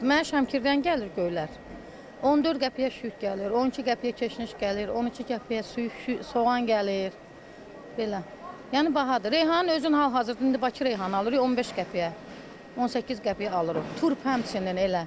Mən Şəmkirdən gəlir göylər. 14 qəpiyə şüyük gəlir, 12 qəpiyə keşniş gəlir, 12 qəpiyə soğan gəlir. Belə. Yəni bahadır. Reyhanın özün hal-hazırda indi Bakı reyhanı alırıq 15 qəpiyə. 18 qəpiyə alırıq. Turp həmçinin elə.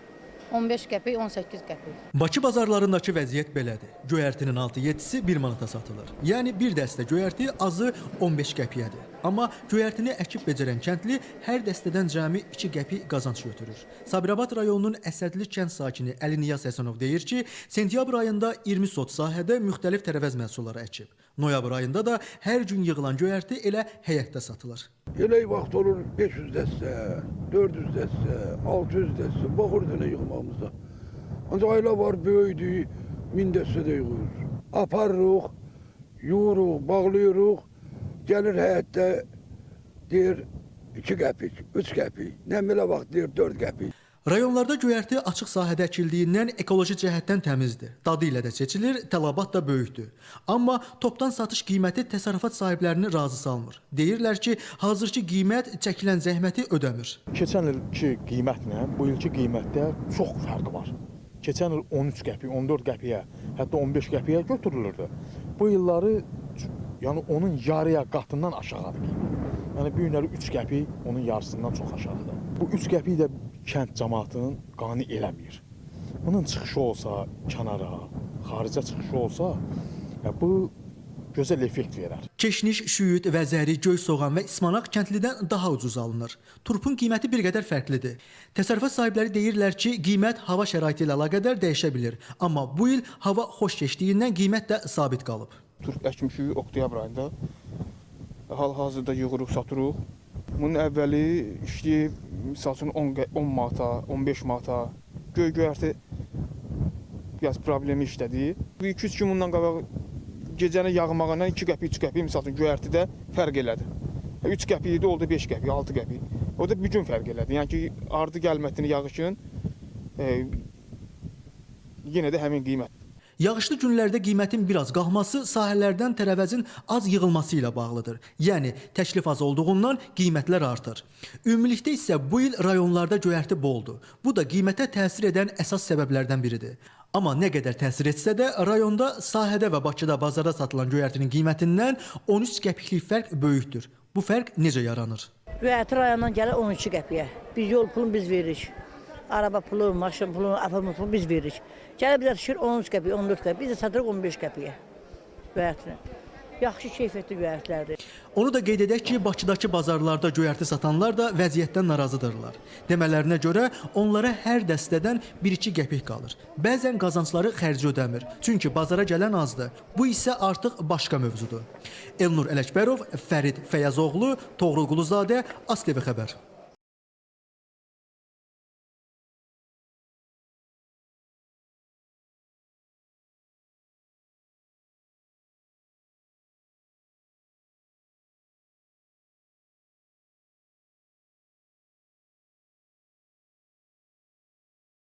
15 qəpik, 18 qəpik. Bakı bazarlarındakı vəziyyət belədir. Göyərtinin 6-7-si 1 manata satılır. Yəni bir dəstə göyərti azı 15 qəpiyədir. Amma göyərtini əkib becərən kəndli hər dəstədən cəmi 2 qəpik qazanc götürür. Sabirabad rayonunun Əsədli kənd sakini Əli Niyaz Həsənov deyir ki, sentyabr ayında 20 sot sahədə müxtəlif tərəvəz məhsulları əkib. Noyabr ayında da hər gün yığılan göyərti elə həyətdə satılır. Elə vaxt olur 500 dəstə, 400 dəstə, 600 dəstə, baxırdı nə yığmamızda. Ancaq ayla var, böyüdü, 1000 dəstə də yığır. Aparırıq, yuyuruq, bağlayırıq, gəlir həyətdə deyir 2 qəpik, 3 qəpik, nə belə vaxt deyir 4 qəpik. Rayonlarda göyərti açıq sahədə əkildiyindən ekoloji cəhətdən təmizdir. Dadı ilə də seçilir, tələbat da böyükdür. Amma topdan satış qiyməti təsərrüfat sahiblərini razı salmır. Deyirlər ki, hazırki qiymət çəkilən zəhməti ödəmir. Keçən ilki qiymətlə bu ilki qiymətdə çox fərq var. Keçən il 13 qəpik, 14 qəpiyə, hətta 15 qəpiyə götürülürdü. Bu illəri yəni onun yarıya qatından aşağıdır qiymət. Yəni bu günləri 3 qəpik onun yarısından çox aşağıdır. Bu 3 qəpik də kənd cəmaatının qani eləmir. Bunun çıxışı olsa kənara, xaricə çıxışı olsa, bu gözəl effekt verər. Keşniş, şüyüd, vəzəri, göy soğan və ismanaq kəndlidən daha ucuz alınır. Turpun qiyməti bir qədər fərqlidir. Təsərrüfat sahibləri deyirlər ki, qiymət hava şəraiti ilə əlaqədar dəyişə bilir. Amma bu il hava xoş keçdiyindən qiymət də sabit qalıb. Turp əkmişik oktyabr ayında. Hal-hazırda yığırıq, satırıq. Bunun əvvəli işləyib, misal üçün 10 manata, 15 manata göyərti biraz problemi işlədi. Bu 2-3 gün bundan qabaq gecəni yağmağına 2 qəpik, 3 qəpik misal üçün göyərtidə fərq elədi. 3 qəpik idi, oldu 5 qəpik, 6 qəpik. O da bir gün fərq elədi. Yəni ki, ardı gəlmətini yağışın yenə də həmin qiymət. Yağışlı günlərdə qiymətin biraz qalxması sahələrdən tərəvəzin az yığılması ilə bağlıdır. Yəni, təklif az olduğundan qiymətlər artır. Ümumilikdə isə bu il rayonlarda göyərti boldur. Bu da qiymətə təsir edən əsas səbəblərdən biridir. Amma nə qədər təsir etsə də, rayonda, sahədə və Bakıda bazara satılan göyərtinin qiymətindən 13 qəpiklik fərq böyükdür. Bu fərq necə yaranır? Göyərti rayondan gəlir 12 qəpiyə. Biz yol pulunu biz veririk. Araba pulu, maşın pulu, avtomobil pulu biz veririk. Gəlir bizə düşür 13 qəpiyə, 14 qəpiyə. Biz də satırıq 15 qəpiyə göyərtini. Yaxşı keyfiyyətli göyərtlərdir. Onu da qeyd edək ki, Bakıdakı bazarlarda göyərti satanlar da vəziyyətdən narazıdırlar. Demələrinə görə onlara hər dəstədən 1-2 qəpik qalır. Bəzən qazancları xərci ödəmir. Çünki bazara gələn azdır. Bu isə artıq başqa mövzudur. Elnur Ələkbərov, Fərid Fəyazoğlu, Toğrul Quluzadə, ASTV xəbər.